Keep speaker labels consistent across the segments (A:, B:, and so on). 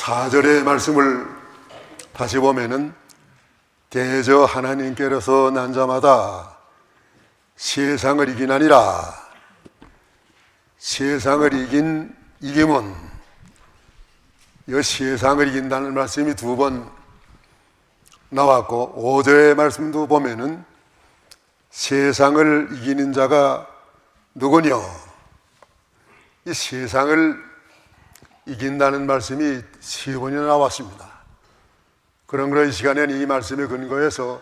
A: 4절의 말씀을 다시 보면은 대저 하나님께로서 난 자마다 세상을 이기나니라. 세상을 이긴 이김은 이 세상을 이긴다는 말씀이 두 번 나왔고 5절의 말씀도 보면은 세상을 이기는 자가 누구냐? 이 세상을 이긴다는 말씀이 세 번이나 나왔습니다. 그런 이 시간에는 이 말씀에 근거해서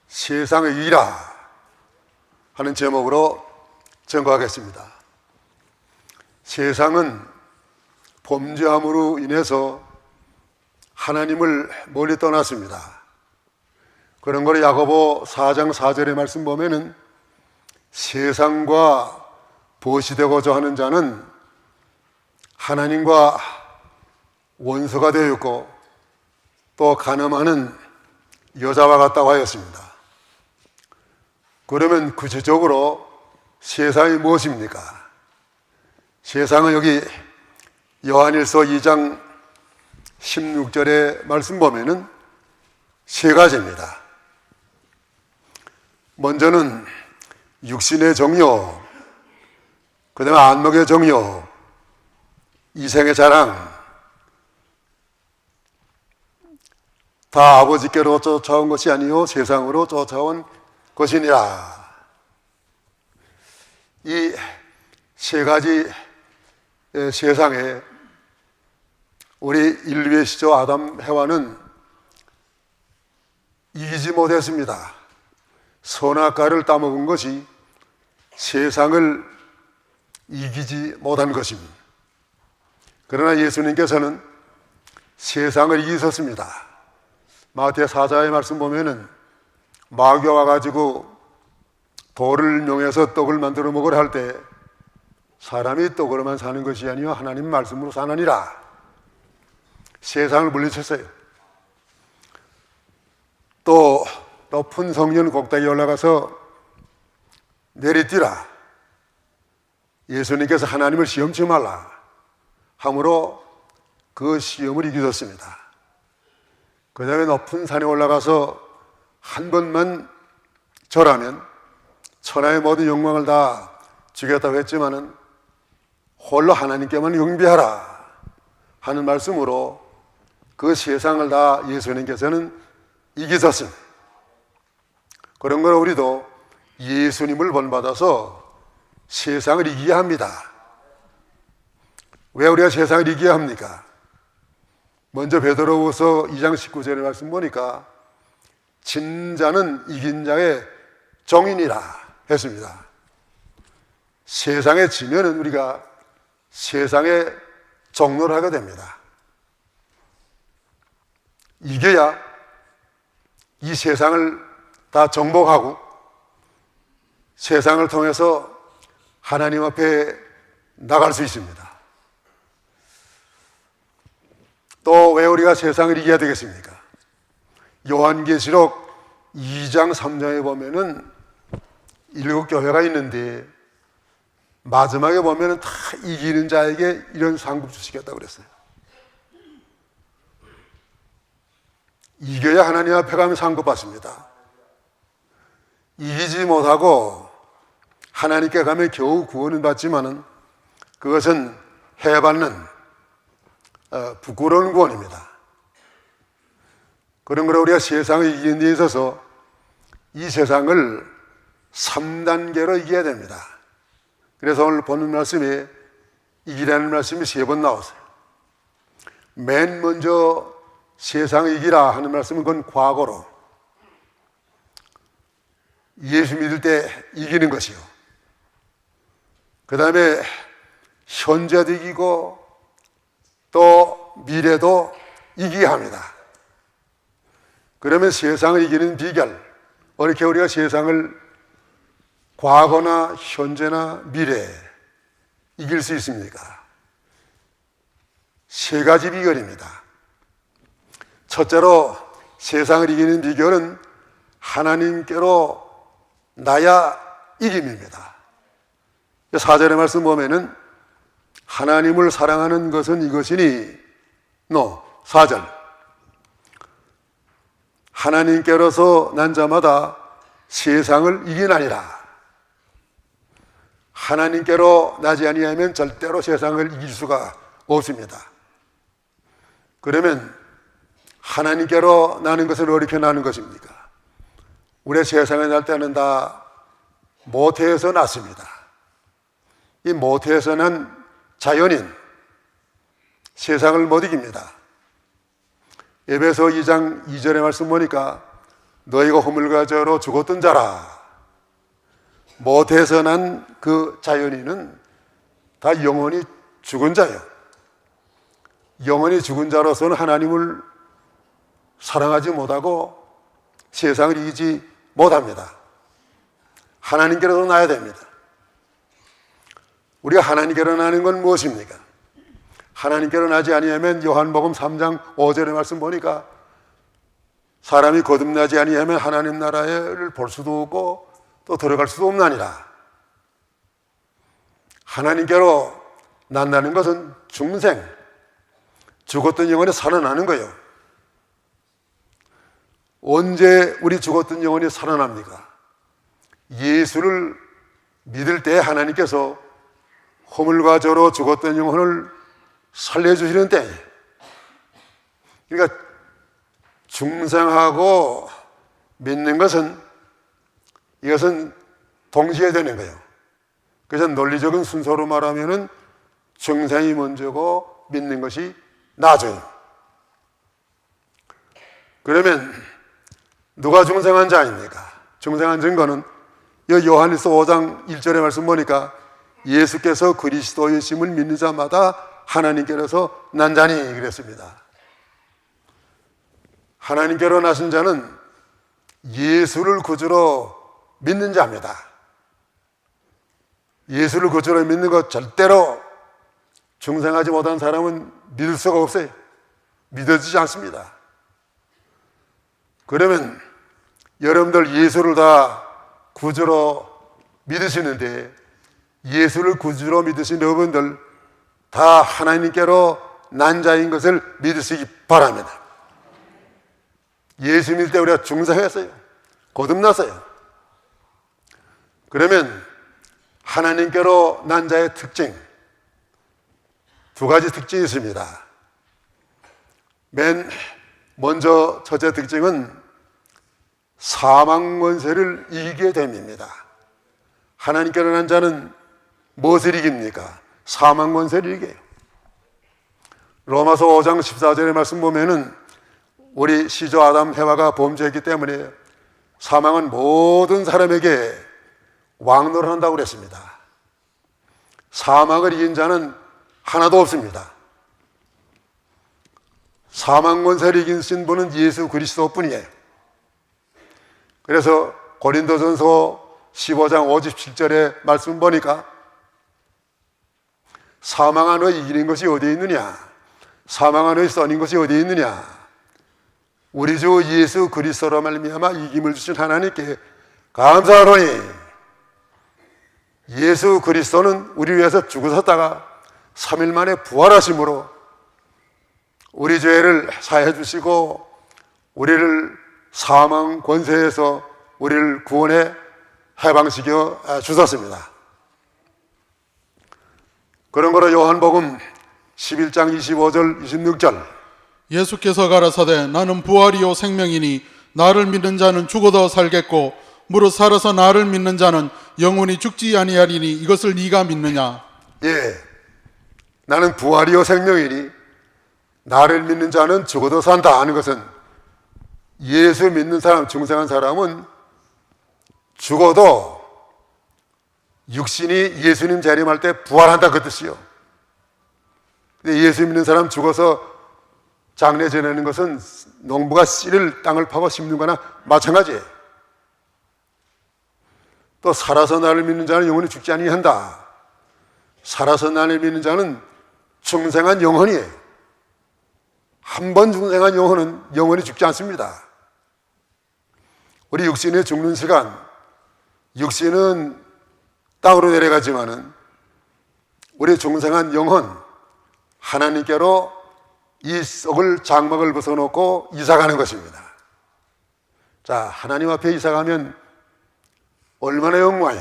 A: 세상을 이기라 하는 제목으로 전거하겠습니다. 세상은 범죄함으로 인해서 하나님을 멀리 떠났습니다. 그런 걸 야고보 4장 4절의 말씀 보면은 세상과 보시되고자 하는 자는 하나님과 원수가 되어 있고 또 간음하는 여자와 같다고 하였습니다. 그러면 구체적으로 세상이 무엇입니까? 세상은 여기 요한일서 2장 16절의 말씀 보면은 세 가지입니다. 먼저는 육신의 정욕, 그 다음에 안목의 정욕, 이생의 자랑, 다 아버지께로 쫓아온 것이 아니요 세상으로 쫓아온 것이니라. 이 세 가지 세상에 우리 인류의 시조 아담 해와는 이기지 못했습니다. 선악과를 따먹은 것이 세상을 이기지 못한 것입니다. 그러나 예수님께서는 세상을 이기셨습니다. 마태 4장의 말씀 보면은 마귀가 와가지고 돌을 이용해서 떡을 만들어 먹으라 할 때 사람이 떡으로만 사는 것이 아니요 하나님 말씀으로 사느니라. 세상을 물리쳤어요. 또 높은 성전 꼭대기에 올라가서 내리뛰라. 예수님께서 하나님을 시험치 말라 함으로 그 시험을 이기셨습니다. 그 다음에 높은 산에 올라가서 한 번만 절하면 천하의 모든 영광을 다 주겠다고 했지만은 홀로 하나님께만 경배하라 하는 말씀으로 그 세상을 다 예수님께서는 이기셨습니다. 그런 걸 우리도 예수님을 본받아서 세상을 이기야 합니다. 왜 우리가 세상을 이겨야 합니까? 먼저 베드로후서 2장 19절의 말씀 보니까 진자는 이긴 자의 종이니라 했습니다. 세상에 지면은 우리가 세상의 종로를 하게 됩니다. 이겨야 이 세상을 다 정복하고 세상을 통해서 하나님 앞에 나갈 수 있습니다. 또 왜 우리가 세상을 이겨야 되겠습니까? 요한계시록 2장 3장에 보면은 7교회가 있는데 마지막에 보면은 다 이기는 자에게 이런 상급 주시겠다고 그랬어요. 이겨야 하나님 앞에 가면 상급 받습니다. 이기지 못하고 하나님께 가면 겨우 구원은 받지만은 그것은 해받는 부끄러운 구원입니다. 그런 거로 우리가 세상을 이기는 데 있어서 이 세상을 3단계로 이겨야 됩니다. 그래서 오늘 보는 말씀에 이기라는 말씀이 3번 나왔어요. 맨 먼저 세상을 이기라 하는 말씀은 그건 과거로 예수 믿을 때 이기는 것이요. 그 다음에 현재도 이기고 또 미래도 이기야 합니다. 그러면 세상을 이기는 비결, 어떻게 우리가 세상을 과거나 현재나 미래 이길 수 있습니까? 3가지 비결입니다. 첫째로 세상을 이기는 비결은 하나님께로 나야 이김입니다. 4절의 말씀 보면은 하나님을 사랑하는 것은 이것이니 4절. 하나님께로서 난 자마다 세상을 이기나니라. 하나님께로 나지 아니하면 절대로 세상을 이길 수가 없습니다. 그러면 하나님께로 나는 것을 어떻게 나는 것입니까? 우리 세상에 날 때는 다 모태에서 났습니다. 이 모태에서 난 자연인 세상을 못 이깁니다. 에베소 2장 2절의 말씀 보니까 너희가 허물과 죄로 죽었던 자라. 모태에서 난 그 자연인은 다 영원히 죽은 자예요. 영원히 죽은 자로서는 하나님을 사랑하지 못하고 세상을 이기지 못합니다. 하나님께로도 나야 됩니다. 우리가 하나님께로 나는 건 무엇입니까? 하나님께로 나지 아니하면 요한복음 3장 5절의 말씀 보니까 사람이 거듭나지 아니하면 하나님 나라를 볼 수도 없고 또 들어갈 수도 없나니라. 하나님께로 난다는 것은 중생, 죽었던 영혼이 살아나는 거예요. 언제 우리 죽었던 영혼이 살아납니까? 예수를 믿을 때 하나님께서 허물과 죄로 죽었던 영혼을 살려주시는 때에, 그러니까 중생하고 믿는 것은 이것은 동시에 되는 거예요. 그래서 논리적인 순서로 말하면은 중생이 먼저고 믿는 것이 나중이에요. 그러면 누가 중생한 자입니까? 중생한 증거는 요한일서 5장 1절의 말씀 보니까 예수께서 그리스도이심을 믿는 자마다 하나님께로서 난 자니 그랬습니다. 하나님께로 나신 자는 예수를 구주로 믿는 자입니다. 예수를 구주로 믿는 것 절대로 중생하지 못한 사람은 믿을 수가 없어요. 믿어지지 않습니다. 그러면 여러분들 예수를 다 구주로 믿으시는데 예수를 구주로 믿으신 여러분들 다 하나님께로 난 자인 것을 믿으시기 바랍니다. 예수 믿을 때 우리가 중생했어요. 거듭났어요. 그러면 하나님께로 난 자의 특징, 두 가지 특징이 있습니다. 맨 먼저 첫째 특징은 사망 권세를 이기게 됨입니다. 하나님께로 난 자는 무엇을 이깁니까? 사망 권세를 이겨요. 로마서 5장 14절의 말씀 보면은 우리 시조 아담 해와가 범죄했기 때문에 사망은 모든 사람에게 왕노를 한다고 그랬습니다. 사망을 이긴 자는 하나도 없습니다. 사망 권세를 이긴 분은 예수 그리스도뿐이에요. 그래서 고린도전서 15장 57절의 말씀 보니까 사망한 너희 이기는 것이 어디에 있느냐? 사망한 너희 써닌 것이 어디에 있느냐? 우리 주 예수 그리스도로 말미암아 이김을 주신 하나님께 감사하노니 예수 그리스도는 우리 위해서 죽으셨다가 3일 만에 부활하심으로 우리 죄를 사해 주시고 우리를 사망 권세에서 우리를 구원해 해방시켜 주셨습니다. 그런 거로 요한복음 11장 25절 26절
B: 예수께서 가라사대 나는 부활이요 생명이니 나를 믿는 자는 죽어도 살겠고 무릇 살아서 나를 믿는 자는 영원히 죽지 아니하리니 이것을 네가 믿느냐?
A: 예, 나는 부활이요 생명이니 나를 믿는 자는 죽어도 산다 하는 것은 예수 믿는 사람, 중생한 사람은 죽어도 육신이 예수님 재림할 때 부활한다 그 뜻이요. 근데 예수 믿는 사람 죽어서 장례 지내는 것은 농부가 씨를 땅을 파고 심는 거나 마찬가지예요. 또 살아서 나를 믿는 자는 영원히 죽지 아니한다. 살아서 나를 믿는 자는 중생한 영혼이에요. 한 번 중생한 영혼은 영원히 죽지 않습니다. 우리 육신의 죽는 시간, 육신은 땅으로 내려가지만은 우리 중생한 영혼, 하나님께로 이 썩을 장막을 벗어놓고 이사가는 것입니다. 자, 하나님 앞에 이사가면 얼마나 영광이,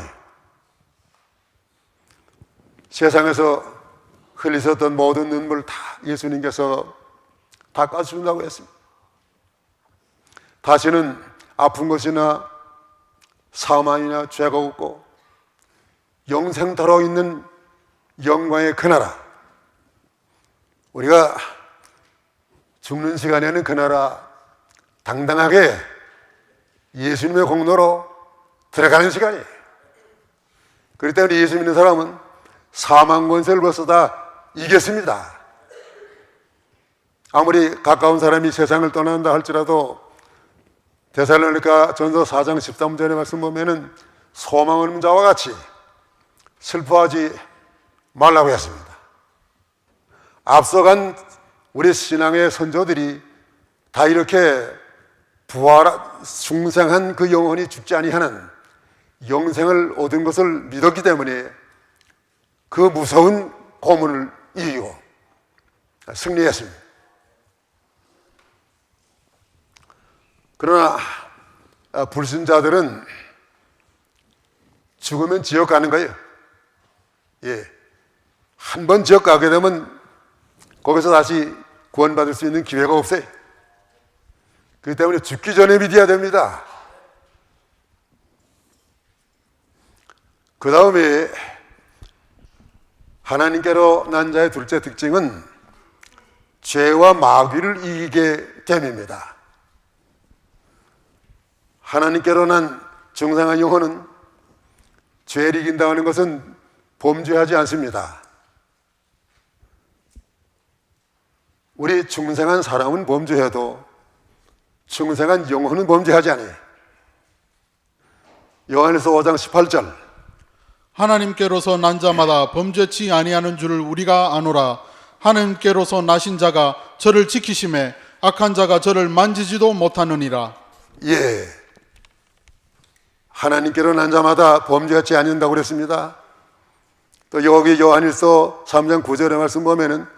A: 세상에서 흘리셨던 모든 눈물 다 예수님께서 닦아준다고 했습니다. 다시는 아픈 것이나 사망이나 죄가 없고 영생토록 있는 영광의 그 나라, 우리가 죽는 시간에는 그 나라 당당하게 예수님의 공로로 들어가는 시간이에요. 그렇기 때문에 예수 믿는 사람은 사망 권세를 벌써 다 이겼습니다. 아무리 가까운 사람이 세상을 떠난다 할지라도 데살로니가 전서 4장 13절의 말씀 보면은 소망 없는 자와 같이 슬퍼하지 말라고 했습니다. 앞서간 우리 신앙의 선조들이 다 이렇게 중생한 그 영혼이 죽지 아니하는 영생을 얻은 것을 믿었기 때문에 그 무서운 고문을 이기고 승리했습니다. 그러나 불신자들은 죽으면 지옥 가는 거예요. 예. 한 번 지옥 가게 되면 거기서 다시 구원받을 수 있는 기회가 없어요. 그렇기 때문에 죽기 전에 믿어야 됩니다. 그 다음에 하나님께로 난 자의 둘째 특징은 죄와 마귀를 이기게 됨입니다. 하나님께로 난 정상한 영혼은 죄를 이긴다는 것은 범죄하지 않습니다. 우리 중생한 사람은 범죄해도 중생한 영혼은 범죄하지 않아요. 요한일서 5장 18절,
B: 하나님께로서 난 자마다 범죄치 아니하는 줄을 우리가 아노라. 하나님께로서 나신 자가 저를 지키심에 악한 자가 저를 만지지도 못하느니라.
A: 예, 하나님께로 난 자마다 범죄하지 않는다고 그랬습니다. 또 여기 요한일서 3장 9절의 말씀 보면은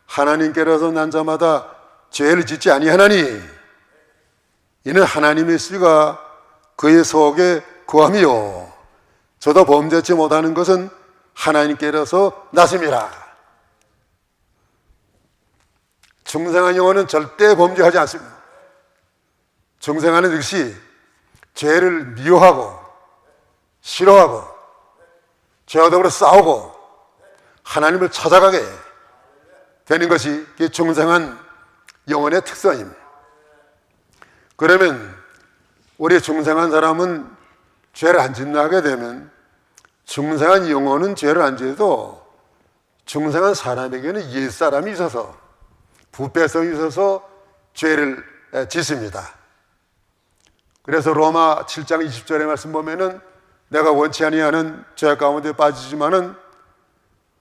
A: 하나님께로서 난 자마다 죄를 짓지 아니하나니 이는 하나님의 씨가 그의 속에 거함이요 저도 범죄치 못하는 것은 하나님께로서 나심이라. 중생한 영혼은 절대 범죄하지 않습니다. 중생하는 즉시 죄를 미워하고 싫어하고 죄와 더불어 싸우고 하나님을 찾아가게 되는 것이 중생한 영혼의 특성입니다. 그러면 우리 중생한 사람은 죄를 안 짓나 하게 되면 중생한 영혼은 죄를 안 지어도 중생한 사람에게는 옛사람이 있어서 부패성이 있어서 죄를 짓습니다. 그래서 로마 7장 20절의 말씀 보면은 내가 원치 아니하는 죄 가운데 빠지지만은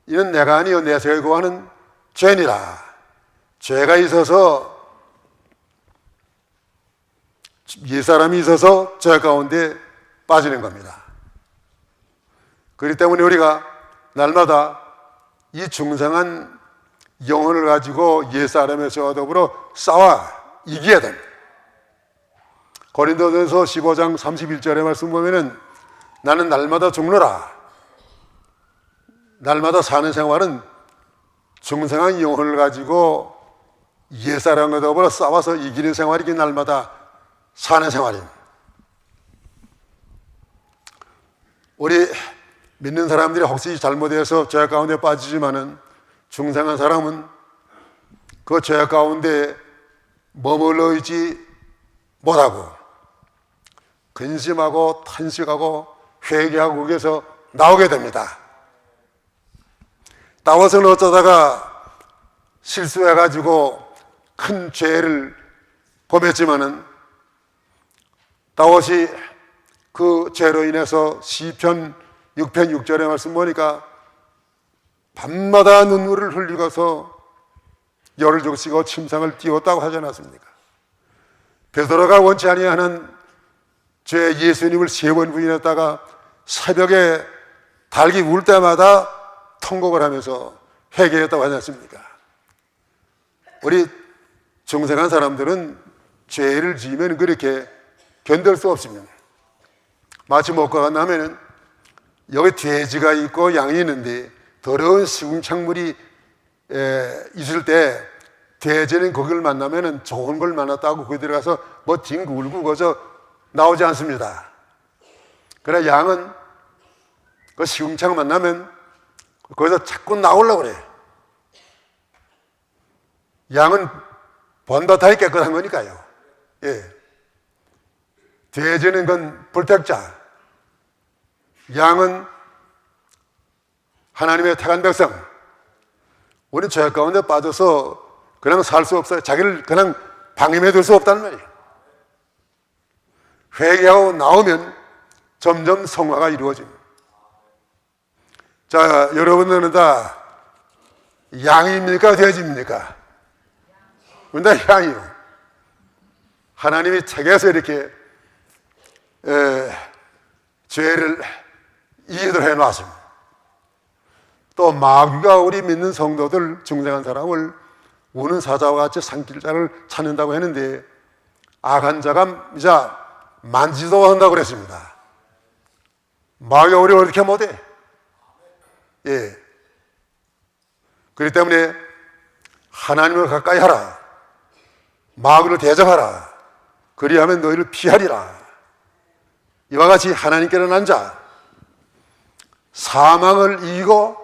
A: 이는 내가 아니요 내 속에 거하는 죄니라. 죄가 있어서 옛사람이 있어서 죄 가운데 빠지는 겁니다. 그렇기 때문에 우리가 날마다 이 중생한 영혼을 가지고 옛사람의 죄와 더불어 싸워 이겨야 됩니다. 고린도전서 15장 31절의 말씀 보면은 나는 날마다 죽노라. 날마다 사는 생활은 중생한 영혼을 가지고 옛사람과 더불어 싸워서 이기는 생활이기 날마다 사는 생활입니다. 우리 믿는 사람들이 혹시 잘못해서 죄 가운데 빠지지만은 중생한 사람은 그 죄 가운데 머물러 있지 못하고 근심하고 탄식하고 회개하고 거기에서 나오게 됩니다. 다윗은 어쩌다가 실수해가지고 큰 죄를 범했지만은 다윗이 그 죄로 인해서 시편 6편 6절의 말씀 보니까 밤마다 눈물을 흘리고서 열을 적시고 침상을 띄웠다고 하지 않았습니까? 베드로가 원치 아니하는 죄 예수님을 3번 부인했다가 새벽에 닭이 울 때마다 통곡을 하면서 회개했다고 하지 않습니까? 우리 중생한 사람들은 죄를 지으면 그렇게 견딜 수 없습니다. 마치 먹고 나면은 여기 돼지가 있고 양이 있는데 더러운 시궁창물이 있을 때 돼지는 거기를 만나면은 좋은 걸 만났다고 거기 들어가서 뭐 뒹굴고 거저 나오지 않습니다. 그러나 양은 그 시궁창 만나면 거기서 자꾸 나오려고 그래. 양은 본받아야 깨끗한 거니까요. 예. 돼지는 건 불택자, 양은 하나님의 택한 백성. 우리는 죄 가운데 빠져서 그냥 살 수 없어요. 자기를 그냥 방임해 둘 수 없다는 말이에요. 회개하고 나오면 점점 성화가 이루어집니다. 자, 여러분들은 다 양입니까? 돼지입니까? 다 양이요. 하나님이 책에서 이렇게 죄를 이해를 해놨습니다. 또 마귀가 우리 믿는 성도들, 중생한 사람을 우는 사자와 같이 삼킬 자를 찾는다고 했는데 악한 자가 이제 만지도 한다고 그랬습니다. 마귀가 우리를 어떻게 못해? 예. 그렇기 때문에 하나님을 가까이 하라. 마귀를 대적하라. 그리하면 너희를 피하리라. 이와 같이 하나님께로 난 자, 사망을 이기고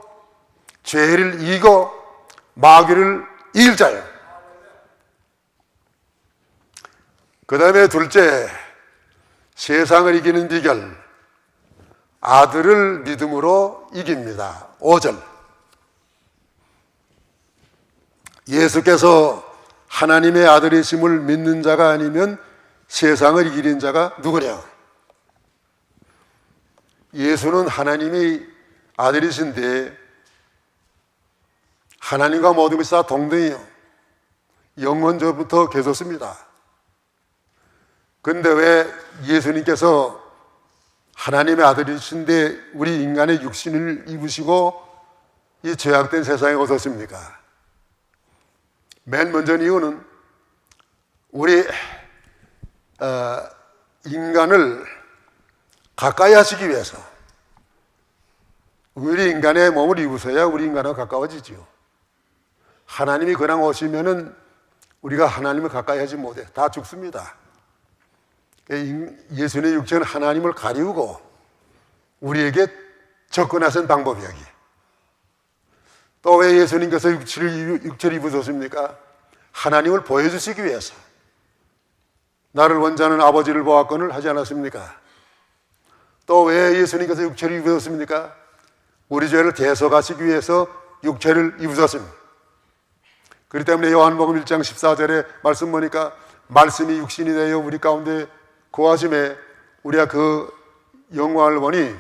A: 죄를 이기고 마귀를 이길 자예요. 그 다음에 둘째, 세상을 이기는 비결, 아들을 믿음으로 이깁니다. 5절. 예수께서 하나님의 아들이심을 믿는 자가 아니면 세상을 이기는 자가 누구냐? 예수는 하나님의 아들이신데 하나님과 모든 것이 다 동등해요. 영원전부터 계셨습니다. 그런데 왜 예수님께서 하나님의 아들이신데 우리 인간의 육신을 입으시고 이 죄악된 세상에 오셨습니까? 맨 먼저 이유는 우리 인간을 가까이 하시기 위해서, 우리 인간의 몸을 입으셔야 우리 인간과 가까워지지요. 하나님이 그냥 오시면은 우리가 하나님을 가까이 하지 못해. 다 죽습니다. 예수님의 육체는 하나님을 가리우고 우리에게 접근하신 방법이야. 또 왜 예수님께서 육체를 입으셨습니까? 하나님을 보여주시기 위해서. 나를 원하는 아버지를 보았거늘 하지 않았습니까? 또 왜 예수님께서 육체를 입으셨습니까? 우리 죄를 대속하시기 위해서 육체를 입으셨습니다. 그렇기 때문에 요한복음 1장 14절에 말씀 보니까 말씀이 육신이 되어 우리 가운데 거하심에 우리가 그 영광을 보니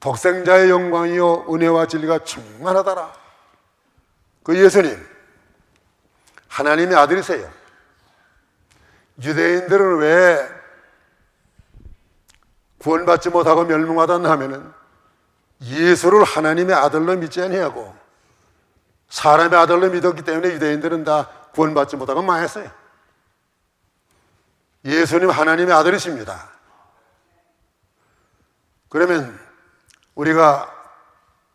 A: 독생자의 영광이요 은혜와 진리가 충만하더라. 그 예수님 하나님의 아들이세요. 유대인들은 왜 구원받지 못하고 멸망하다 하면은 예수를 하나님의 아들로 믿지 아니하고 사람의 아들로 믿었기 때문에 유대인들은 다 구원받지 못하고 망했어요. 예수님 하나님의 아들이십니다. 그러면 우리가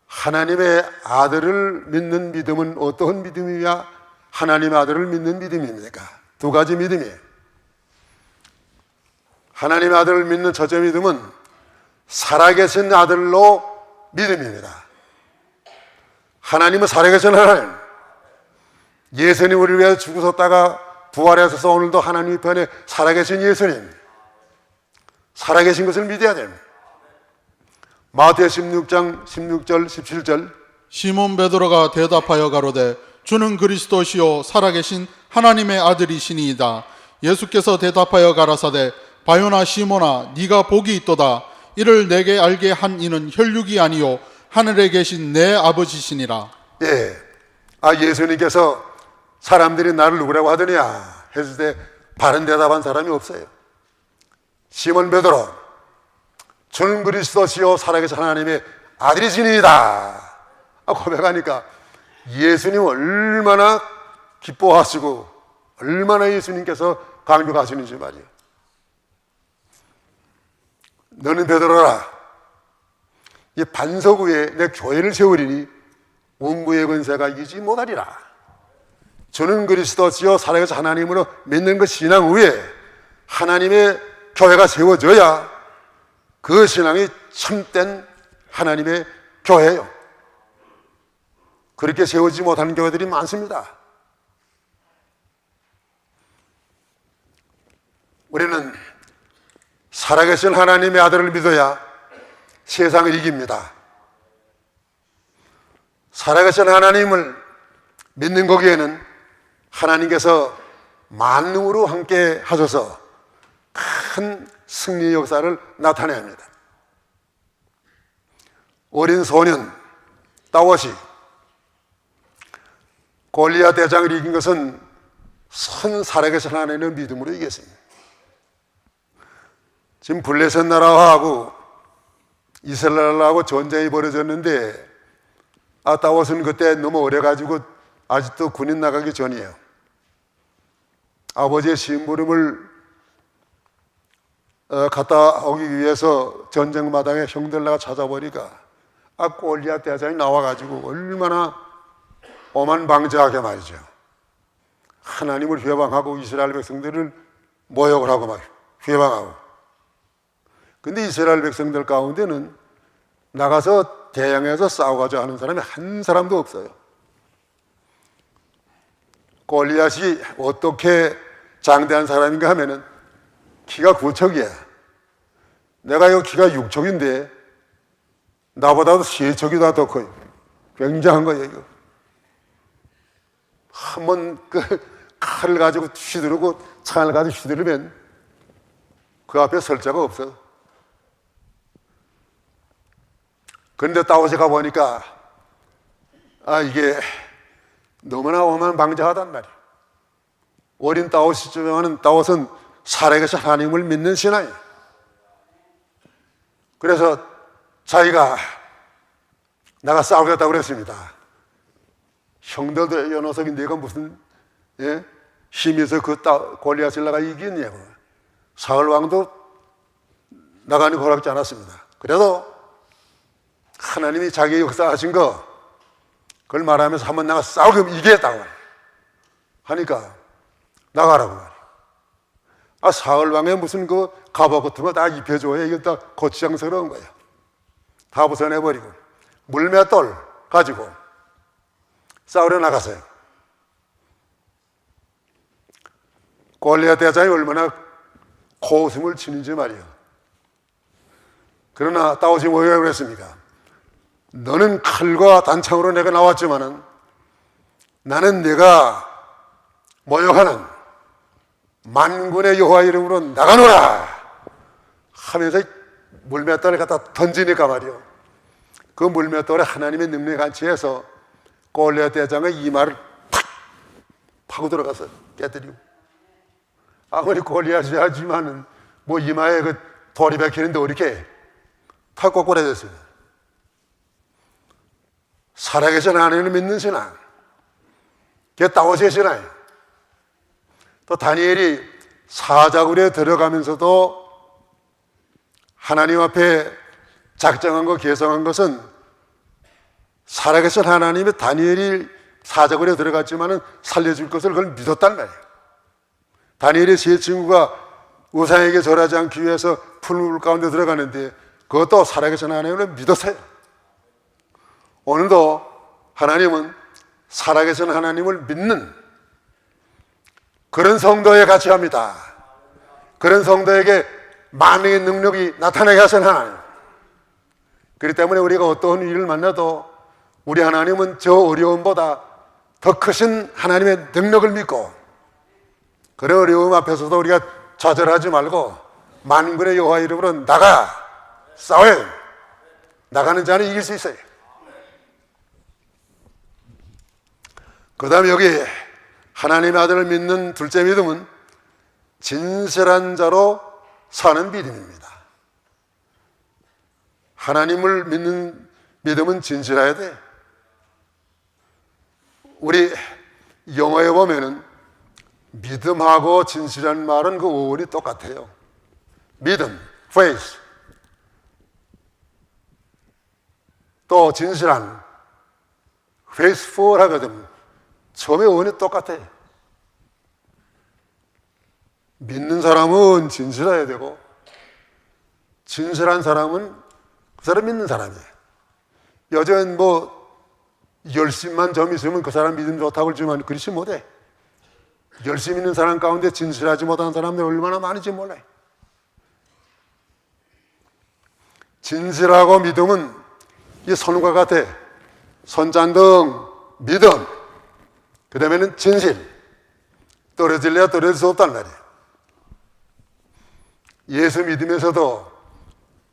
A: 하나님의 아들을 믿는 믿음은 어떤 믿음이야? 하나님의 아들을 믿는 믿음입니까? 두 가지 믿음이에요. 하나님의 아들을 믿는 첫째 믿음은 살아계신 아들로 믿음입니다. 하나님은 살아계신 하나님, 예수님 우리를 위해서 죽으셨다가 부활하셔서 오늘도 하나님 편에 살아계신 예수님, 살아계신 것을 믿어야 됩니다. 마태오 16장 16절 17절.
B: 시몬 베드로가 대답하여 가로되 주는 그리스도시요 살아계신 하나님의 아들이시니이다. 예수께서 대답하여 가라사대 바요나 시몬아 네가 복이 있도다. 이를 내게 알게 한 이는 혈육이 아니요 하늘에 계신 내 아버지시니라.
A: 예. 예수님께서 사람들이 나를 누구라고 하더냐 했을 때 바른 대답한 사람이 없어요. 시몬 베드로, 주는 그리스도시요 살아계신 하나님의 아들이시니이다 고백하니까 예수님 얼마나 기뻐하시고 얼마나 예수님께서 강조하시는지 말이에요. 너는 베드로라, 이 반석 위에 내 교회를 세우리니 음부의 권세가 이기지 못하리라. 주는 그리스도시요 살아계신 하나님으로 믿는 그 신앙 위에 하나님의 교회가 세워져야 그 신앙이 참된 하나님의 교회예요. 그렇게 세우지 못하는 교회들이 많습니다. 우리는 살아계신 하나님의 아들을 믿어야 세상을 이깁니다. 살아계신 하나님을 믿는 거기에는 하나님께서 만능으로 함께 하셔서 큰 승리의 역사를 나타내야 합니다. 어린 소년 다윗이 골리앗 대장을 이긴 것은 선 살아계신 하나님의 믿음으로 이겼습니다. 지금 블레셋 나라하고 이스라엘 나라하고 전쟁이 벌어졌는데 다윗은 그때 너무 어려가지고 아직도 군인 나가기 전이에요. 아버지의 심부름을 갔다 오기 위해서 전쟁마당에 형들 나가 찾아보니까 골리앗 대장이 나와가지고 얼마나 오만방자하게 말이죠. 하나님을 회방하고 이스라엘 백성들을 모욕을 하고 막 회방하고. 근데 이스라엘 백성들 가운데는 나가서 대항해서 싸우고자 하는 사람이 한 사람도 없어요. 골리앗이 어떻게 장대한 사람인가 하면은 키가 9척이야. 내가 이 키가 6척인데 나보다도 3척이 더 커요. 굉장한 거예요, 이거. 한번 칼을 가지고 휘두르고 창을 가지고 휘두르면 그 앞에 설 자가 없어. 그런데 다윗에 가보니까 이게 너무나 오만방자하단 말이에요. 어린 다윗이지만 다윗은 살아계신 하나님을 믿는 신앙이에요. 그래서 자기가 나가 싸우겠다고 그랬습니다. 형들도 이 녀석이 내가 무슨 힘이 있어 그 골리앗을 나가 이기겠냐고. 사울 왕도 나가니 허락지 않았습니다. 그래도 하나님이 자기 역사하신 거 그걸 말하면서 한번 나가 싸우면 이기겠다고 하니까 나가라고 말이에요. 사울 왕의 무슨 그 갑옷 같은 거 다 입혀줘야 이게 다 고추장스러운 거예요. 다 벗어내버리고 물맷돌 가지고 싸우러 나갔어요. 골리앗 대장이 얼마나 코웃음을 치는지 말이에요. 그러나 다윗이 뭐라고 그랬습니까? 너는 칼과 단창으로 내가 나왔지만은 나는 내가 모욕하는 만군의 여호와 이름으로 나가노라 하면서 물맷돌을 갖다 던지니까 말이요. 그 물맷돌에 하나님의 능력이 간치해서 골리앗 대장의 이마를 팍 파고 들어가서 깨뜨리고, 아무리 골리앗이 하지만은 뭐 이마에 그 돌이 박히는데 어떻게 탁 꼬꾸라졌어요. 살아계신 하나님을 믿는 신앙, 그게 다윗의 신앙이에요. 또 다니엘이 사자굴에 들어가면서도 하나님 앞에 작정한 거 개성한 것은 살아계신 하나님이 다니엘이 사자굴에 들어갔지만은 살려줄 것을 그걸 믿었단 말이에요. 다니엘의 세 친구가 우상에게 절하지 않기 위해서 풀물 가운데 들어가는데 그것도 살아계신 하나님을 믿었어요. 오늘도 하나님은 살아계신 하나님을 믿는 그런 성도에 같이 합니다. 그런 성도에게 만능의 능력이 나타나게 하신 하나님. 그렇기 때문에 우리가 어떤 일을 만나도 우리 하나님은 저 어려움보다 더 크신 하나님의 능력을 믿고, 그런 어려움 앞에서도 우리가 좌절하지 말고 만군의 여호와 이름으로 나가 싸워야 됩니다. 나가는 자는 이길 수 있어요. 그 다음에 여기 하나님의 아들을 믿는 둘째 믿음은 진실한 자로 사는 믿음입니다. 하나님을 믿는 믿음은 진실해야 돼. 우리 영어에 보면은 믿음하고 진실한 말은 그 어원이 똑같아요. 믿음, faith. 또 진실한, faithful 하거든. 처음에 어원이 똑같아요. 믿는 사람은 진실해야 되고, 진실한 사람은 그 사람 믿는 사람이에요. 여전 열심만 좀 있으면 그 사람 믿음 좋다고 그러지만 그렇지 못해. 열심 있는 사람 가운데 진실하지 못한 사람들이 얼마나 많은지 몰라요. 진실하고 믿음은 이 손과 같아. 손잔등, 믿음, 그 다음에는 진실. 떨어질래야 떨어질 수 없단 말이에요. 예수 믿으면서도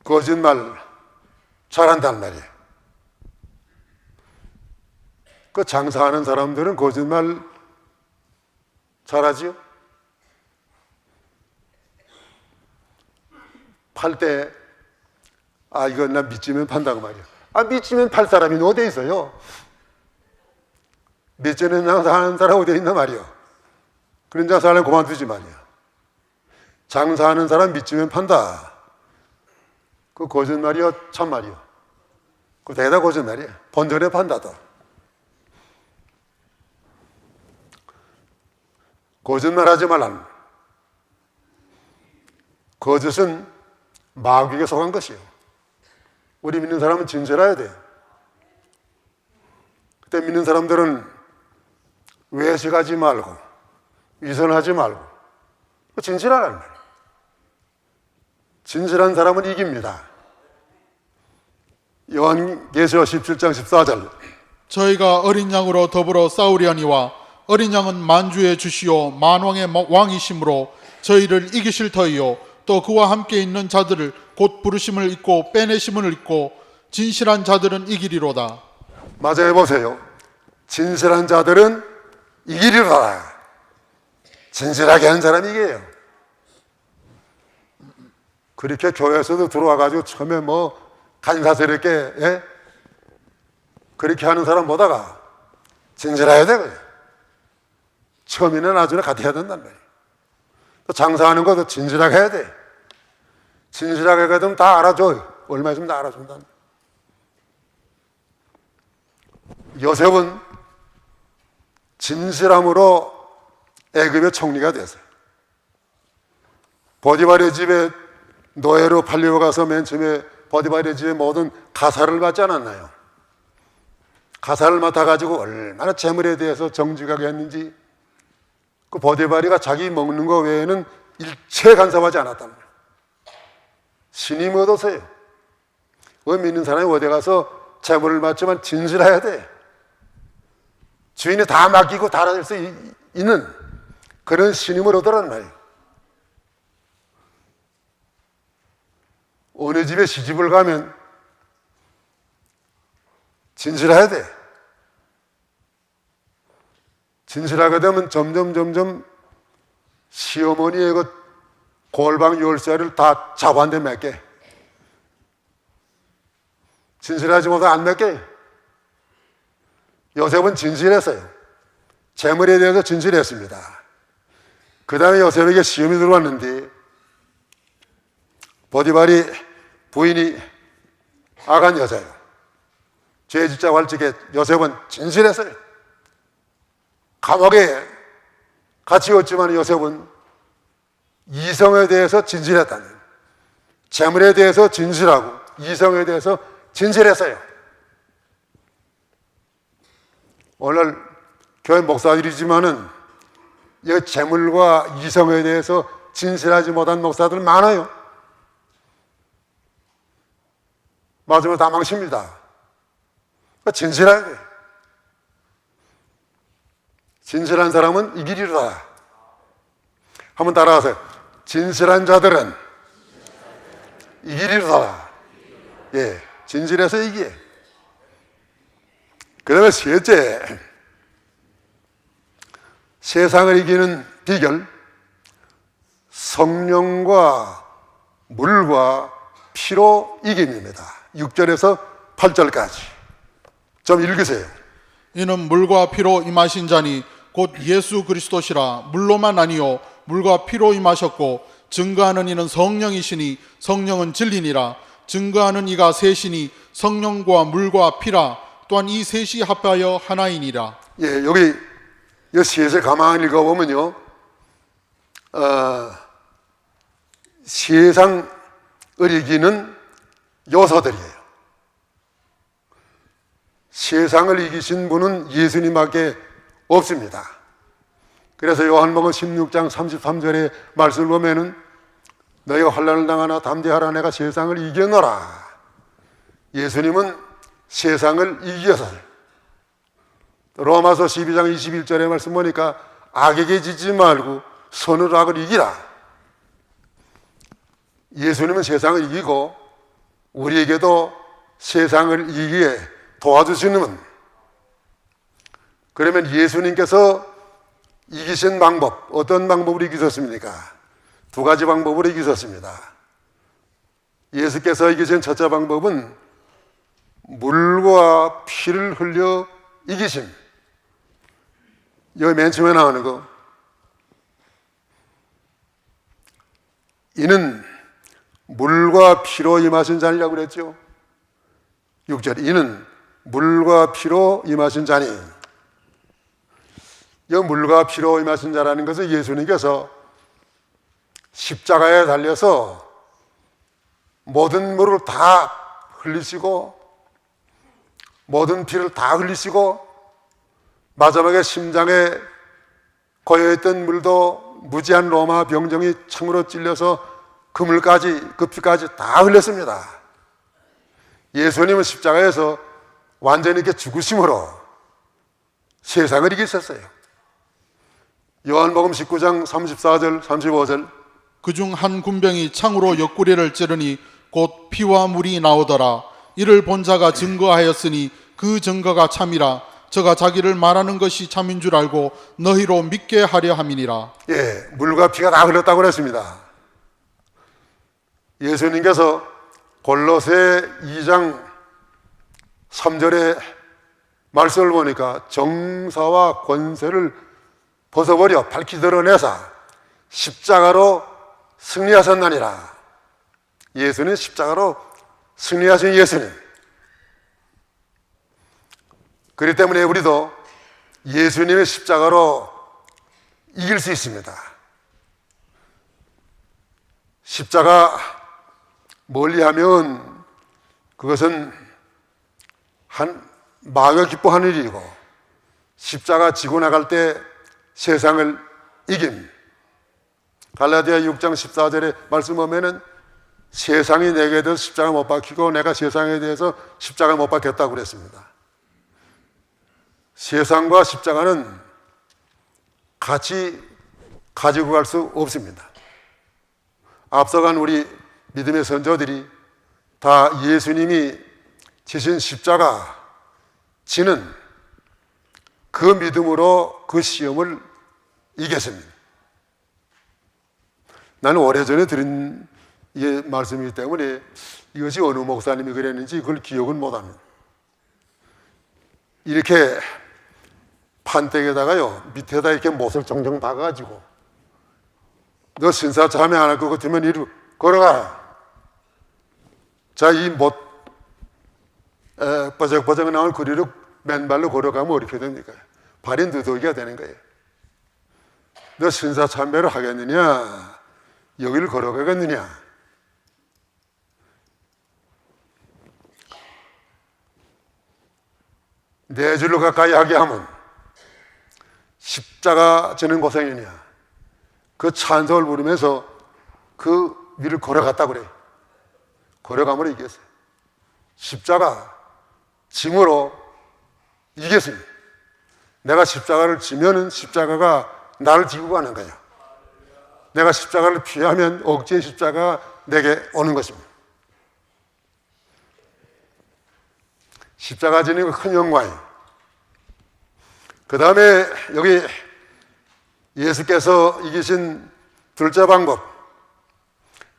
A: 거짓말 잘한단 말이에요. 그 장사하는 사람들은 거짓말 잘하지요? 팔 때, 이건 나 믿지면 판다고 말이야. 믿지면 팔 사람이 어디 있어요? 믿지는 장사하는 사람 어디 있나 말이야. 그런 장사하려면 그만두지 말이야. 장사하는 사람 믿지면 판다. 그 거짓말이요, 참말이요. 그 대다 거짓말이야. 본전에 판다도. 거짓말하지 말란. 거짓은 마귀에게 속한 것이에요. 우리 믿는 사람은 진실해야 돼요. 그때 믿는 사람들은 외식하지 말고 위선하지 말고 진실하란 말이에요. 진실한 사람은 이깁니다. 요한계시록 17장 14절.
B: 저희가 어린 양으로 더불어 싸우려니와 어린 양은 만주의 주시오 만왕의 왕이심으로 저희를 이기실 터이요 또 그와 함께 있는 자들을 곧 부르심을 잊고 빼내심을 잊고 진실한 자들은 이기리로다.
A: 맞아요. 보세요. 진실한 자들은 이기리로다. 진실하게 한 사람이 이겨요. 그렇게 교회에서도 들어와가지고 처음에 간사스럽게 그렇게 하는 사람 보다가 진실해야 되거든요. 처음에는 나중에 같이 해야 된단 말이에요. 또 장사하는 것도 진실하게 해야 돼. 진실하게 하게 되면 다 알아줘. 얼마 있으면 다 알아준다. 요셉은 진실함으로 애굽의 총리가 됐어요. 보디발의 집에 노예로 팔려가서 맨 처음에 보디발의 집에 모든 가사를 받지 않았나요? 가사를 맡아가지고 얼마나 재물에 대해서 정직하게 했는지 그 보디발이가 자기 먹는 거 외에는 일체 간섭하지 않았단 말이에요. 신임 얻었어요. 믿는 사람이 어디 가서 재물을 받지만 진실해야 돼. 주인이 다 맡기고 다 할 수 있는 그런 신임을 얻으란 말이에요. 어느 집에 시집을 가면 진실해야 돼. 진실하게 되면 점점 시어머니의 그 골방 열쇠를 다 잡아한테 맺게. 진실하지 못해 안 맺게. 요셉은 진실했어요. 재물에 대해서 진실했습니다. 그 다음에 요셉에게 시험이 들어왔는데 보디발이 부인이 악한 여자예요. 죄 짓자 활적에 요셉은 진실했어요. 감옥에 갇히었지만 요셉은 이성에 대해서 진실했다는, 재물에 대해서 진실하고 이성에 대해서 진실했어요. 오늘 교회 목사들이지만은 이 재물과 이성에 대해서 진실하지 못한 목사들 많아요. 맞으면 다 망칩니다. 진실해야 돼. 진실한 사람은 이기리로다. 한번 따라하세요. 진실한 자들은 이기리로다. 예, 진실해서 이기해. 그 다음에 셋째, 세상을 이기는 비결, 성령과 물과 피로 이김입니다. 6절에서 8절까지 좀 읽으세요.
B: 이는 물과 피로 임하신 자니 곧 예수 그리스도시라. 물로만 아니요 물과 피로 임하셨고 증거하는 이는 성령이시니 성령은 진리니라. 증거하는 이가 셋이니 성령과 물과 피라. 또한 이 셋이 합하여 하나이니라.
A: 예, 여기 이 셋을 가만히 읽어보면요, 세상을 이기는 요소들이에요. 세상을 이기신 분은 예수님밖에 없습니다. 그래서 요한복음 16장 33절의 말씀을 보면은 너희가 환난을 당하나 담대하라 내가 세상을 이겨노라. 예수님은 세상을 이기셨어요. 로마서 12장 21절의 말씀 보니까 악에게 지지 말고 선으로 악을 이기라. 예수님은 세상을 이기고 우리에게도 세상을 이기게 도와주시는 분. 그러면 예수님께서 이기신 방법, 어떤 방법으로 이기셨습니까? 두 가지 방법으로 이기셨습니다. 예수께서 이기신 첫째 방법은 물과 피를 흘려 이기심. 여기 맨 처음에 나오는 거, 이는 물과 피로 임하신 자니라고 그랬죠. 6절, 이는 물과 피로 임하신 자니. 이 물과 피로 임하신 자라는 것은 예수님께서 십자가에 달려서 모든 물을 다 흘리시고 모든 피를 다 흘리시고 마지막에 심장에 고여있던 물도 무지한 로마 병정이 창으로 찔려서 그 물까지, 그 피까지 다 흘렸습니다. 예수님은 십자가에서 완전히 이렇게 죽으심으로 세상을 이기셨어요. 요한복음 19장 34절 35절,
B: 그중 한 군병이 창으로 옆구리를 찌르니 곧 피와 물이 나오더라. 이를 본 자가 증거하였으니 그 증거가 참이라. 저가 자기를 말하는 것이 참인 줄 알고 너희로 믿게 하려 함이니라.
A: 예, 물과 피가 다 흘렀다고 그랬습니다. 예수님께서 골로새 2장 3절의 말씀을 보니까 정사와 권세를 벗어버려 밝히 드러내사 십자가로 승리하셨나니라. 예수는 십자가로 승리하신 예수님. 그렇기 때문에 우리도 예수님의 십자가로 이길 수 있습니다. 십자가 멀리하면 그것은 마음이 기뻐하는 일이고, 십자가 지고 나갈 때 세상을 이김. 갈라디아 6장 14절에 말씀 보면은 세상이 내게 대해서 십자가 못 박히고 내가 세상에 대해서 십자가 못 박혔다고 그랬습니다. 세상과 십자가는 같이 가지고 갈 수 없습니다. 앞서간 우리 믿음의 선조들이 다 예수님이 지신 십자가 지는 그 믿음으로 그 시험을 이겼습니다. 나는 오래전에 들은 이 말씀이기 때문에 이것이 어느 목사님이 그랬는지 그걸 기억은 못합니다. 이렇게 판때기에다가요, 밑에다 이렇게 못을 정정 박아가지고 너 신사 자매 안 할 것 같으면 이리 걸어가라. 자, 이 못 버적버적 나온 거리로 맨발로 걸어가면 어떻게 됩니까? 발이 느덕이가 되는 거예요. 너 신사 참배를 하겠느냐? 여기를 걸어가겠느냐? 네 줄로 가까이 하게 하면 십자가 지는 고생이냐? 그 찬송을 부르면서 그 위를 걸어갔다고 그래. 걸어감으로 이겼어요. 십자가 짐으로 이겼습니다. 내가 십자가를 지면은 십자가가 나를 지고 가는 거야. 내가 십자가를 피하면 억지의 십자가가 내게 오는 것입니다. 십자가 지는 건 큰 영광이에요. 그 다음에 여기 예수께서 이기신 둘째 방법,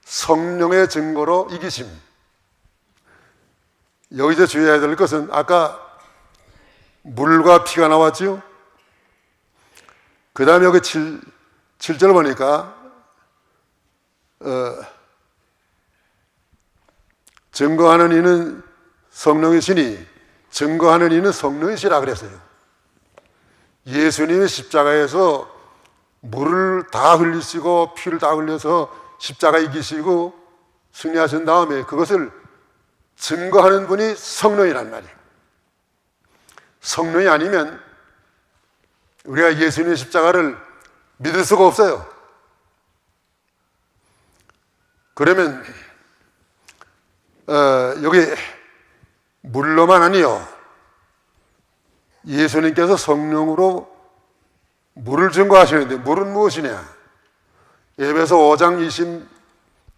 A: 성령의 증거로 이기심. 여기서 주의해야 될 것은 아까 물과 피가 나왔지요. 그 다음에 여기 7절 보니까 증거하는 이는 성령이시니 증거하는 이는 성령이시라 그랬어요. 예수님이 십자가에서 물을 다 흘리시고 피를 다 흘려서 십자가에 이기시고 승리하신 다음에 그것을 증거하는 분이 성령이란 말이에요. 성령이 아니면 우리가 예수님의 십자가를 믿을 수가 없어요. 그러면 여기 물로만 아니요, 예수님께서 성령으로 물을 증거하시는데 물은 무엇이냐? 에베소 5장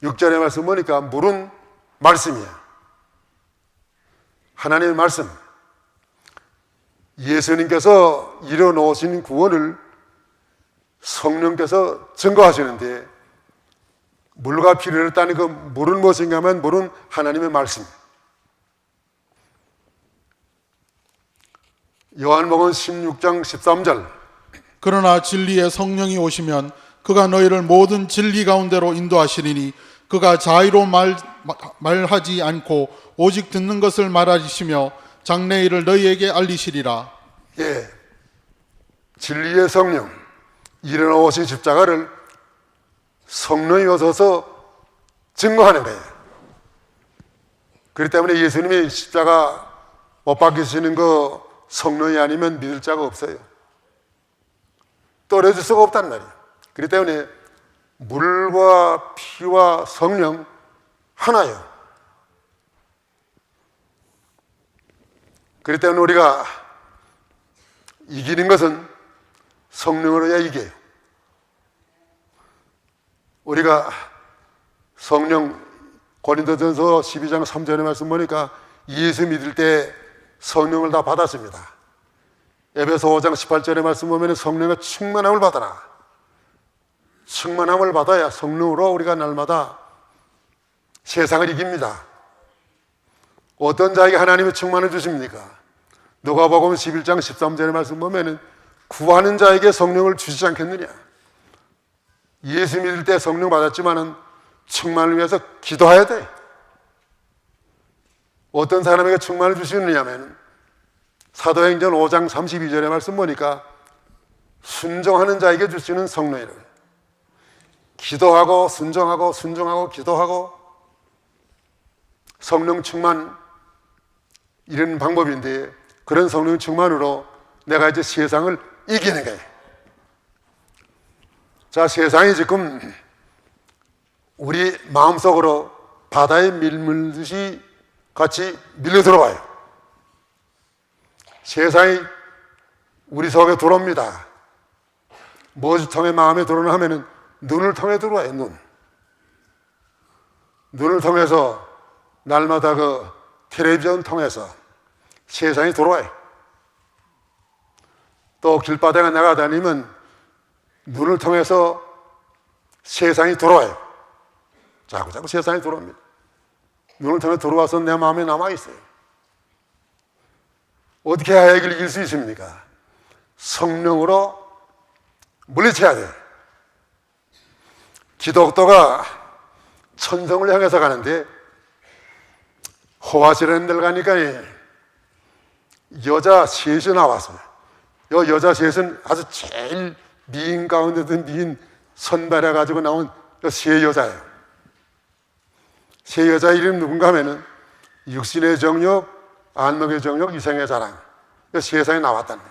A: 26절의 말씀 보니까 물은 말씀이야. 하나님의 말씀. 예수님께서 이뤄놓으신 구원을 성령께서 증거하시는데 물과 피를 흘렸다는 그 물은 무엇인가 하면 물은 하나님의 말씀. 요한복음 16장 13절.
B: 그러나 진리의 성령이 오시면 그가 너희를 모든 진리 가운데로 인도하시리니 그가 자의로 말하지 않고 오직 듣는 것을 말하시며 장래일을 너희에게 알리시리라.
A: 예, 진리의 성령, 일어나오신 십자가를 성령이 오셔서 증거하는 거예요. 그렇기 때문에 예수님이 십자가 못 박히시는 거 성령이 아니면 믿을 자가 없어요. 떨어질 수가 없단 말이에요. 그렇기 때문에 물과 피와 성령 하나예요. 그렇기 때문에 우리가 이기는 것은 성령으로 해야 이겨요. 우리가 성령 고린도전서 12장 3절의 말씀 보니까 예수 믿을 때 성령을 다 받았습니다. 에베소 5장 18절의 말씀 보면 성령의 충만함을 받아라. 충만함을 받아야 성령으로 우리가 날마다 세상을 이깁니다. 어떤 자에게 하나님의 충만을 주십니까? 누가복음 11장 13절의 말씀 보면 구하는 자에게 성령을 주시지 않겠느냐. 예수 믿을 때 성령 받았지만은 충만을 위해서 기도해야 돼. 어떤 사람에게 충만을 주시느냐면 사도행전 5장 32절의 말씀 보니까 순종하는 자에게 주시는 성령이라고. 기도하고 순종하고 순종하고 기도하고 성령 충만, 이런 방법인데 그런 성령 충만으로 내가 이제 세상을 이기는 거예요. 자, 세상이 지금 우리 마음속으로 바다에 밀물듯이 같이 밀려 들어와요. 세상이 우리 속에 들어옵니다. 무엇을 통해 마음에 들어오나 하면은 눈을 통해 들어와요. 눈을 통해서 날마다 그 텔레비전 통해서 세상이 들어와요. 또 길바닥에 나가다니면 눈을 통해서 세상이 들어와요. 자꾸 세상이 들어옵니다. 눈을 통해 들어와서 내 마음에 남아있어요. 어떻게 해야 이걸 이길 수 있습니까? 성령으로 물리쳐야 돼요. 기독교가 천성을 향해서 가는데 호화시라는 데를 가니까 여자 셋이 나왔어요. 이 여자 셋은 아주 제일 미인 가운데도 미인 선발해가지고 나온 세 여자예요. 세 여자 이름 누군가 하면은 육신의 정욕, 안목의 정욕, 이생의 자랑. 이 세상에 나왔다네.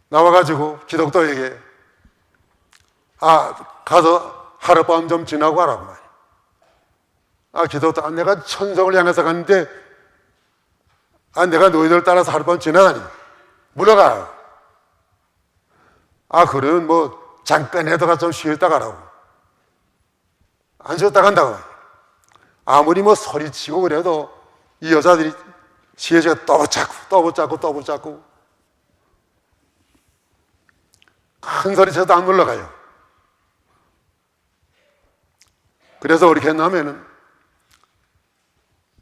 A: 나와가지고 기독교에게 가서 하룻밤 좀 지나고 하라고 말이야. 기독교, 내가 천성을 향해서 갔는데 내가 너희들 따라서 하룻밤 지나다니 물러가. 그러면 뭐 잠깐 해다가 좀 쉬었다 가라고. 안 쉬었다 간다고. 아무리 뭐 소리치고 그래도 이 여자들이 시혜지가 또 붙잡고 큰 소리 쳐도 안 물러가요. 그래서 어떻게 했냐면은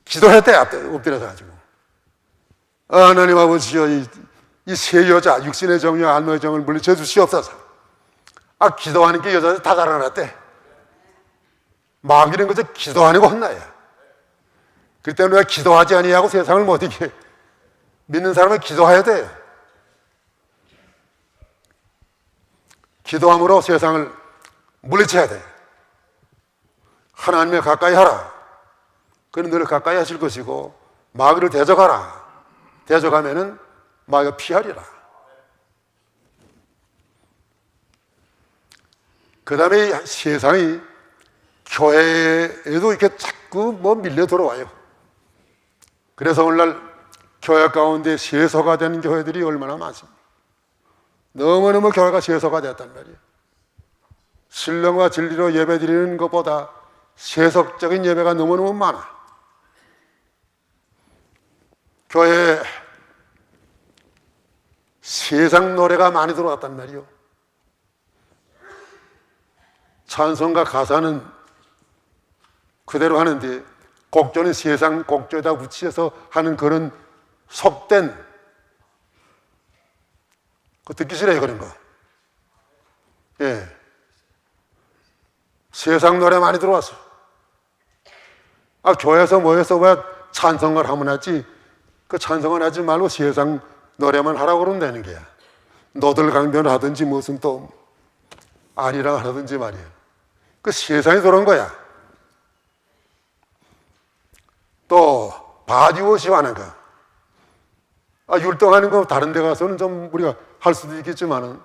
A: 기도했대. 엎드려서 가지고 하나님 아버지여, 이 세 여자, 육신의 정욕, 안목의 정을 물리쳐 주시옵소서. 기도하는 게 여자들 다 달아났대. 마귀는 그저 기도하는 거 혼나야. 그렇기 때문에 우리가 기도하지 아니하고 세상을 못 이겨. 믿는 사람은 기도해야 돼요. 기도함으로 세상을 물리쳐야 돼. 하나님에 가까이 하라. 그는 너를 가까이 하실 것이고, 마귀를 대적하라. 대적하면은 마귀가 피하리라. 그 다음에 세상이 교회에도 이렇게 자꾸 밀려 들어와요. 그래서 오늘날 교회 가운데 세서가 되는 교회들이 얼마나 많습니까? 너무너무 교회가 세서가 됐단 말이에요. 신령과 진리로 예배 드리는 것보다 세속적인 예배가 너무너무 많아. 교회에 세상 노래가 많이 들어왔단 말이에요. 찬송가 가사는 그대로 하는데 곡조는 세상 곡조에다 붙여서 하는 그런 속된, 그거 듣기 싫어요, 그런 거. 예. 세상 노래 많이 들어왔어. 교회에서 모여서 왜 찬송을 하면 하지? 그 찬송을 하지 말고 세상 노래만 하라고 그러면 되는 거야. 노들 강변을 하든지 무슨 또 아리랑 하든지 말이야. 그 세상이 그런 거야. 또 바디워시 하는 거. 율동하는 거 다른 데 가서는 좀 우리가 할 수도 있겠지만은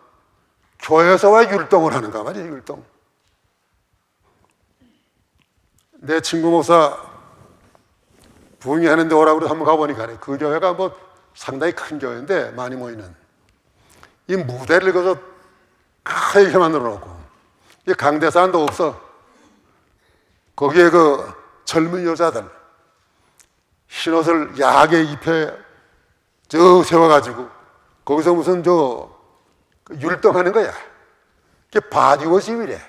A: 교회에서 왜 율동을 하는가 말이야, 율동. 내 친구 목사 부흥회하는데 오라고 그래서 한번 가보니까 그 교회가 상당히 큰 교회인데 많이 모이는 이 무대를 그저 크게 만들어 놓고 이 강대산도 없어. 거기에 그 젊은 여자들 흰옷을 야하게 입혀 세워가지고 거기서 무슨 율동하는 거야. 그게 바디워십이래.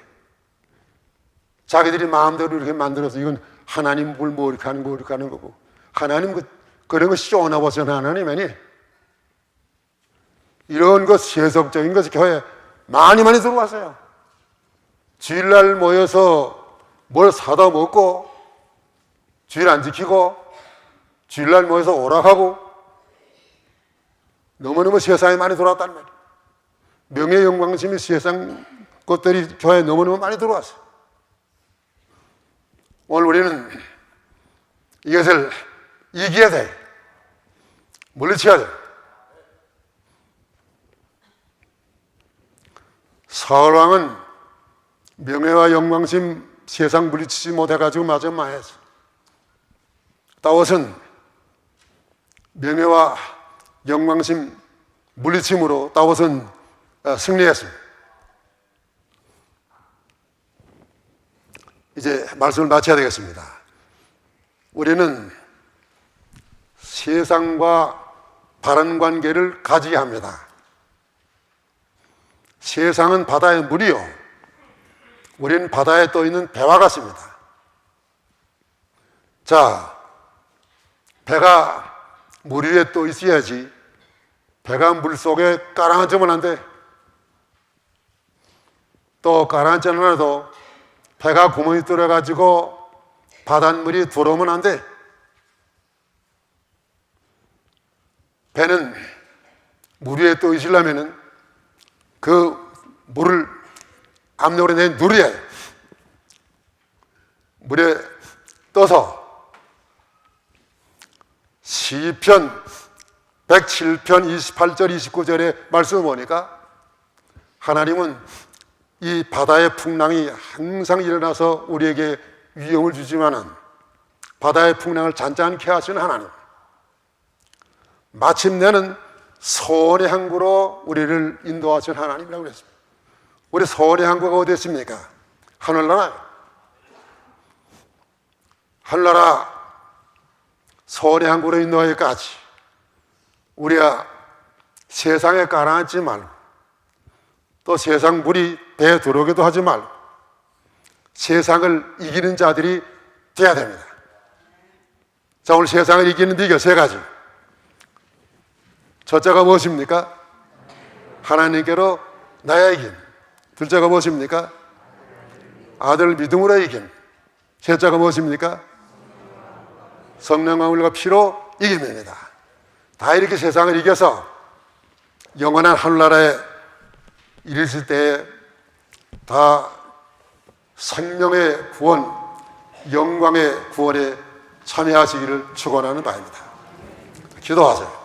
A: 자기들이 마음대로 이렇게 만들어서 이건 하나님 뭘 이렇게 하는 거 이렇게 하는 거고, 하나님 그런 거 쇼나보선 하나님 아니. 이런 것 세속적인 것이 교회에 많이 들어왔어요. 주일날 모여서 뭘 사다 먹고 주일 안 지키고 주일날 모여서 오락하고 너무너무 세상에 많이 들어왔단 말이에요. 명예 영광심이 세상 것들이 교회에 너무너무 많이 들어왔어요. 오늘 우리는 이것을 이겨야 돼. 물리쳐야 돼. 사울왕은 명예와 영광심 세상 물리치지 못해가지고 마저 망했어. 다윗은 명예와 영광심 물리침으로 다윗은 승리했습니다. 이제 말씀을 마쳐야 되겠습니다. 우리는 세상과 바른 관계를 가지게 합니다. 세상은 바다의 물이요, 우리는 바다에 떠 있는 배와 같습니다. 자, 배가 물 위에 떠 있어야지 배가 물 속에 가라앉으면 안 돼. 또 가라앉지 않아도 배가 구멍이 뚫어가지고 바닷물이 들어오면 안 돼. 배는 물 위에 떠 있으려면은 그 물을 압력으로 누려야 해. 물에 떠서 시편 107편 28절 29절의 말씀을 보니까 하나님은 이 바다의 풍랑이 항상 일어나서 우리에게 위험을 주지만은 바다의 풍랑을 잔잔케 하시는 하나님, 마침내는 소원의 항구로 우리를 인도하신 하나님이라고 그랬습니다. 우리 소원의 항구가 어디 있습니까? 하늘나라. 하늘나라 소원의 항구로 인도하기까지 우리가 세상에 가라앉지 말고, 또 세상 물이 배에 들어오게도 하지 말고 세상을 이기는 자들이 돼야 됩니다. 자, 오늘 세상을 이기는 비결 세 가지. 첫째가 무엇입니까? 하나님께로 나의 이김. 둘째가 무엇입니까? 아들 믿음으로 이김. 셋째가 무엇입니까? 성령과 물과 피로 이김입니다. 다 이렇게 세상을 이겨서 영원한 하늘나라에 이르실 때에 다 생명의 구원, 영광의 구원에 참여하시기를 축원하는 바입니다. 기도하세요.